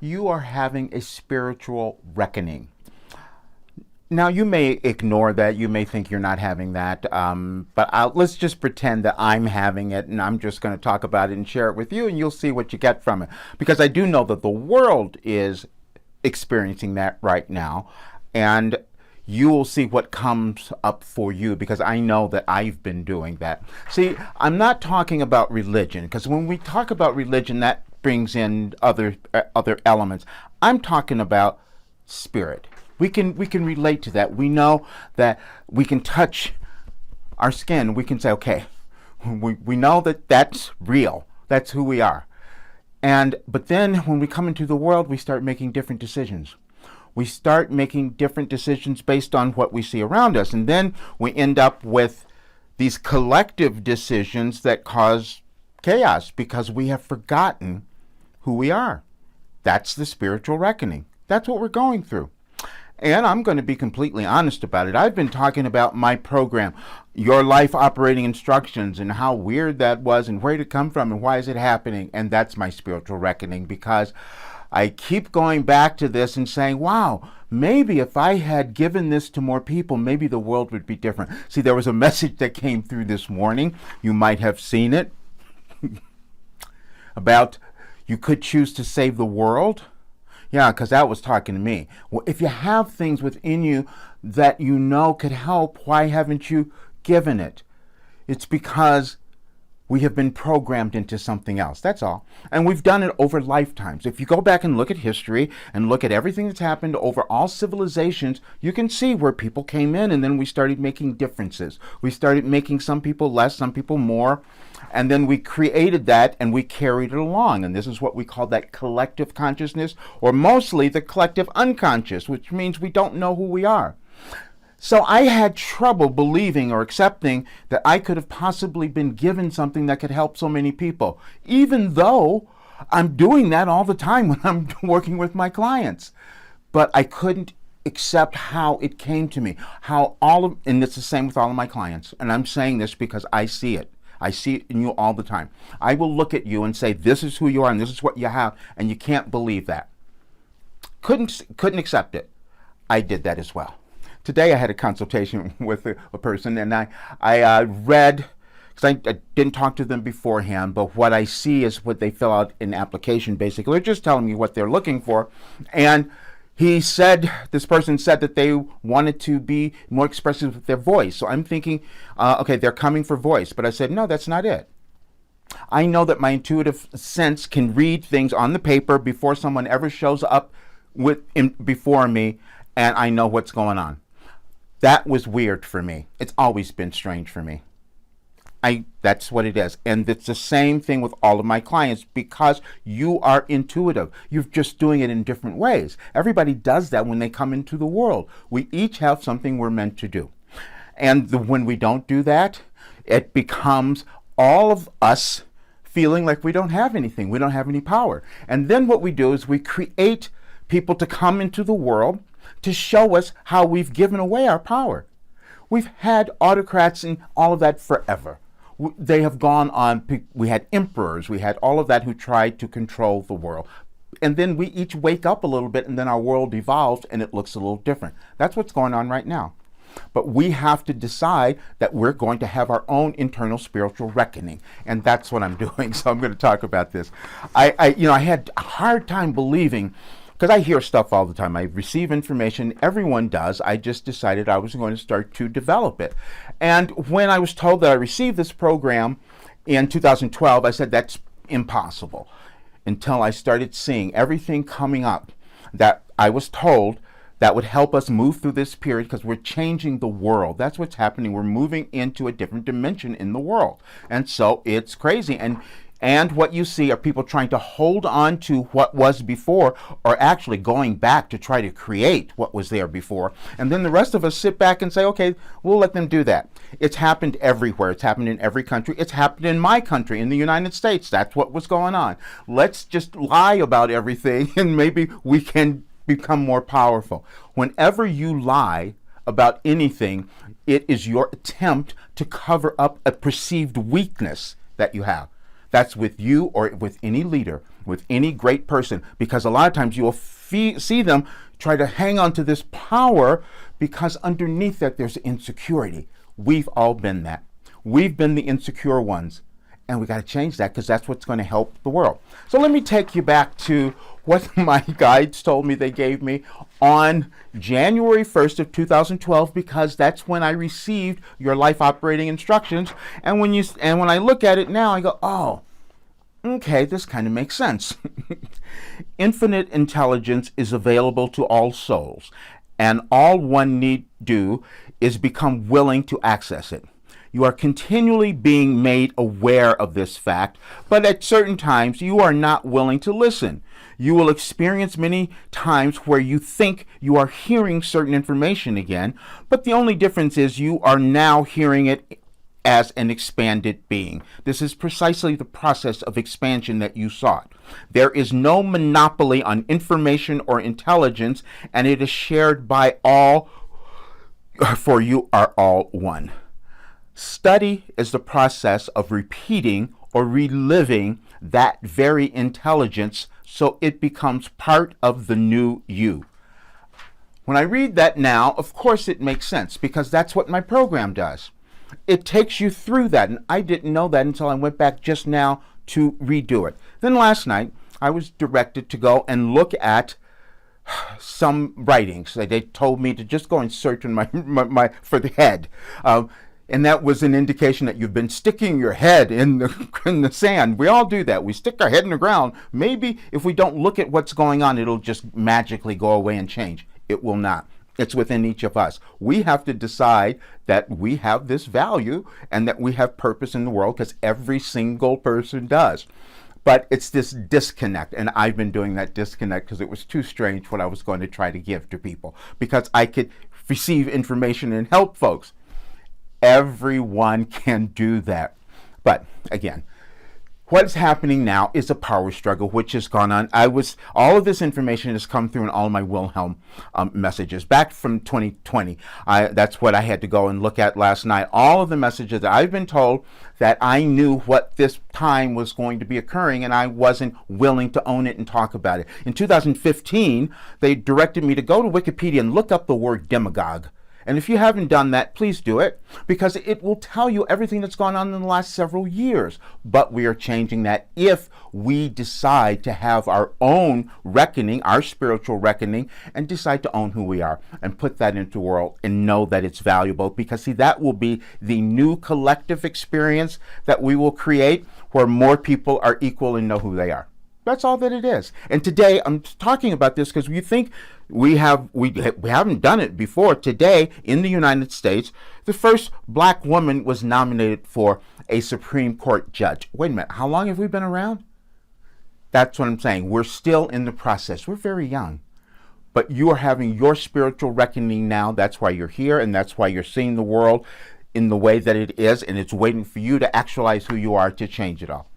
you are having a spiritual reckoning. Now, you may ignore that. You may think you're not having that. Let's just pretend that I'm having it, and I'm just going to talk about it and share it with you, and you'll see what you get from it. Because I do know that the world is experiencing that right now, and you will see what comes up for you, because I know that I've been doing that. See, I'm not talking about religion, because when we talk about religion, that brings in other elements. I'm talking about spirit. We can relate to that. We know that we can touch our skin. We can say, okay, we know that that's real. That's who we are. But then when we come into the world, we start making different decisions. We start making different decisions based on what we see around us. And then we end up with these collective decisions that cause chaos because we have forgotten who we are. That's the spiritual reckoning. That's what we're going through. And I'm going to be completely honest about it. I've been talking about my program, Your Life Operating Instructions, and how weird that was and where did it come from and why is it happening. And that's my spiritual reckoning, because I keep going back to this and saying, wow, maybe if I had given this to more people, maybe the world would be different. See, there was a message that came through this morning. You might have seen it about you could choose to save the world. Yeah, because that was talking to me. Well, if you have things within you that you know could help, why haven't you given it? It's because we have been programmed into something else. That's all. And we've done it over lifetimes. If you go back and look at history and look at everything that's happened over all civilizations, you can see where people came in and then we started making differences. We started making some people less, some people more. And then we created that and we carried it along. And this is what we call that collective consciousness, or mostly the collective unconscious, which means we don't know who we are. So I had trouble believing or accepting that I could have possibly been given something that could help so many people, even though I'm doing that all the time when I'm working with my clients. But I couldn't accept how it came to me, and it's the same with all of my clients. And I'm saying this because I see it. I see it in you all the time. I will look at you and say, this is who you are and this is what you have, and you can't believe that. Couldn't accept it. I did that as well. Today I had a consultation with a person, and I read, because I didn't talk to them beforehand, but what I see is what they fill out in application, basically. They're just telling me what they're looking for. And this person said that they wanted to be more expressive with their voice. So I'm thinking, okay, they're coming for voice. But I said, no, that's not it. I know that my intuitive sense can read things on the paper before someone ever shows up before me, and I know what's going on. That was weird for me. It's always been strange for me. That's what it is. And it's the same thing with all of my clients, because you are intuitive. You're just doing it in different ways. Everybody does that when they come into the world. We each have something we're meant to do. And when we don't do that, it becomes all of us feeling like we don't have anything. We don't have any power. And then what we do is we create people to come into the world to show us how we've given away our power. We've had autocrats and all of that forever. They have gone on. We had emperors, we had all of that who tried to control the world. And then we each wake up a little bit, and then our world evolves and it looks a little different. That's what's going on right now. But we have to decide that we're going to have our own internal spiritual reckoning. And that's what I'm doing. So I'm going to talk about this. I had a hard time believing, because I hear stuff all the time. I receive information. Everyone does. I just decided I was going to start to develop it. And when I was told that I received this program in 2012, I said, that's impossible. Until I started seeing everything coming up that I was told that would help us move through this period, because we're changing the world. That's what's happening. We're moving into a different dimension in the world. And so it's crazy. And what you see are people trying to hold on to what was before, or actually going back to try to create what was there before. And then the rest of us sit back and say, okay, we'll let them do that. It's happened everywhere. It's happened in every country. It's happened in my country, in the United States. That's what was going on. Let's just lie about everything and maybe we can become more powerful. Whenever you lie about anything, it is your attempt to cover up a perceived weakness that you have. That's with you or with any leader. with any great person, because a lot of times you'll see them try to hang on to this power because underneath that there's insecurity. We've all been that. We've been the insecure ones. And we got to change that, because that's what's going to help the world. So let me take you back to what my guides told me they gave me on January 1st of 2012, because that's when I received your life operating instructions. And when I look at it now, I go, oh, okay, this kind of makes sense. Infinite intelligence is available to all souls, and all one need do is become willing to access it. You are continually being made aware of this fact, but at certain times you are not willing to listen. You will experience many times where you think you are hearing certain information again, but the only difference is you are now hearing it as an expanded being. This is precisely the process of expansion that you sought. There is no monopoly on information or intelligence, and it is shared by all, for you are all one. Study is the process of repeating or reliving that very intelligence so it becomes part of the new you. When I read that now, of course it makes sense, because that's what my program does. It takes you through that, and I didn't know that until I went back just now to redo it. Then last night, I was directed to go and look at some writings. They told me to just go and search in my for the head. And that was an indication that you've been sticking your head in the sand. We all do that. We stick our head in the ground. Maybe if we don't look at what's going on, it'll just magically go away and change. It will not. It's within each of us. We have to decide that we have this value and that we have purpose in the world, because every single person does. But it's this disconnect, and I've been doing that disconnect because it was too strange what I was going to try to give to people, because I could receive information and help folks. Everyone can do that. But again, what's happening now is a power struggle which has gone on. All of this information has come through in all my Wilhelm messages back from 2020. That's what I had to go and look at last night. All of the messages that I've been told that I knew what this time was going to be occurring, and I wasn't willing to own it and talk about it. In 2015, they directed me to go to Wikipedia and look up the word demagogue. And if you haven't done that, please do it, because it will tell you everything that's gone on in the last several years. But we are changing that if we decide to have our own reckoning, our spiritual reckoning, and decide to own who we are and put that into the world and know that it's valuable. Because, see, that will be the new collective experience that we will create, where more people are equal and know who they are. That's all that it is. And today I'm talking about this because you think we haven't done it before. Today in the United States, the first black woman was nominated for a Supreme Court judge. Wait a minute, how long have we been around? That's what I'm saying. We're still in the process. We're very young. But you are having your spiritual reckoning now. That's why you're here, and that's why you're seeing the world in the way that it is, and it's waiting for you to actualize who you are to change it all.